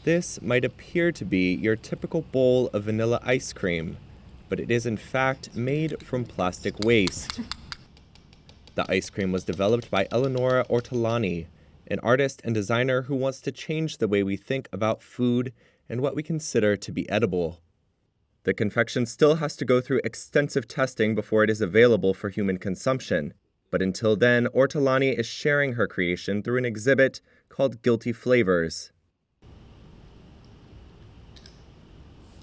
This might appear to be your typical bowl of vanilla ice cream, but it is in fact made from plastic waste. The ice cream was developed by Eleonora Ortolani, an artist and designer who wants to change the way we think about food and what we consider to be edible. The confection still has to go through extensive testing before it is available for human consumption, but until then, Ortolani is sharing her creation through an exhibit called Guilty Flavors.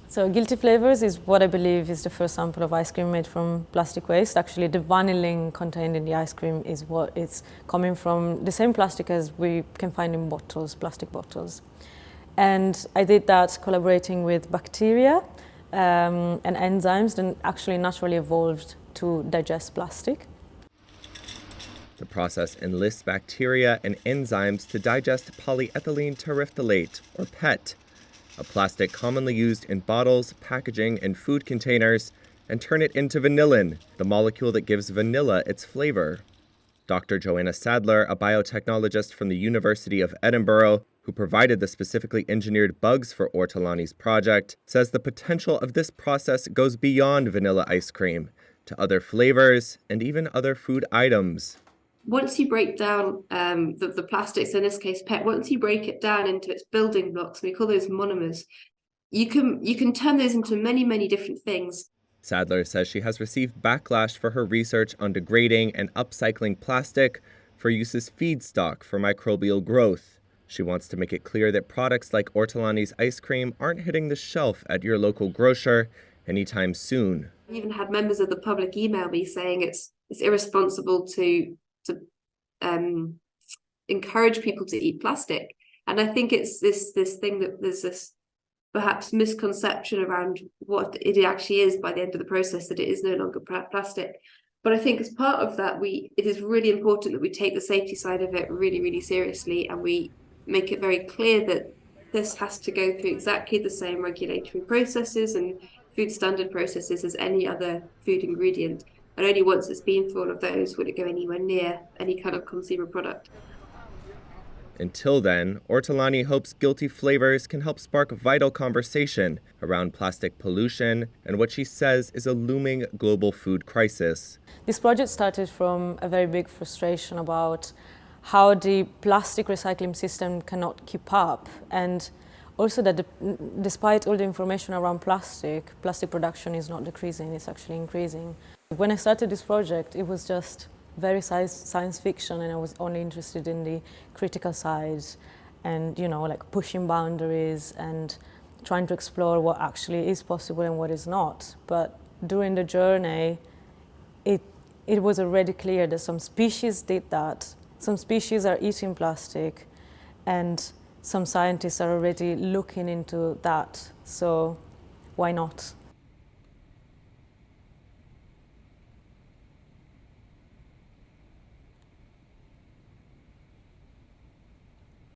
So Guilty Flavors is what I believe is the first sample of ice cream made from plastic waste. Actually, the vanillin contained in the ice cream is what it's coming from the same plastic as we can find in bottles, plastic bottles. And I did that collaborating with bacteria and enzymes that actually naturally evolved to digest plastic. The process enlists bacteria and enzymes to digest polyethylene terephthalate, or PET, a plastic commonly used in bottles, packaging, and food containers, and turn it into vanillin, the molecule that gives vanilla its flavor. Dr. Joanna Sadler, a biotechnologist from the University of Edinburgh, who provided the specifically engineered bugs for Ortolani's project, says the potential of this process goes beyond vanilla ice cream to other flavors and even other food items. Once you break down the plastics, in this case PET, once you break it down into its building blocks, we call those monomers, you can turn those into many, many different things. Sadler says she has received backlash for her research on degrading and upcycling plastic for use as feedstock for microbial growth. She wants to make it clear that products like Ortolani's ice cream aren't hitting the shelf at your local grocer anytime soon. I even had members of the public email me saying it's irresponsible to encourage people to eat plastic. And I think it's this thing that there's this perhaps misconception around what it actually is by the end of the process, that it is no longer plastic. But I think as part of that, it is really important that we take the safety side of it really, really seriously, and we make it very clear that this has to go through exactly the same regulatory processes and food standard processes as any other food ingredient. And only once it's been through all of those would it go anywhere near any kind of consumer product. Until then, Ortolani hopes Guilty Flavors can help spark vital conversation around plastic pollution and what she says is a looming global food crisis. This project started from a very big frustration about how the plastic recycling system cannot keep up, and also that despite all the information around plastic production is not decreasing, it's actually increasing. When I started this project, it was just very science fiction, and I was only interested in the critical side and, like pushing boundaries and trying to explore what actually is possible and what is not. But during the journey, it was already clear that some species did that. Some species are eating plastic, and some scientists are already looking into that. So why not?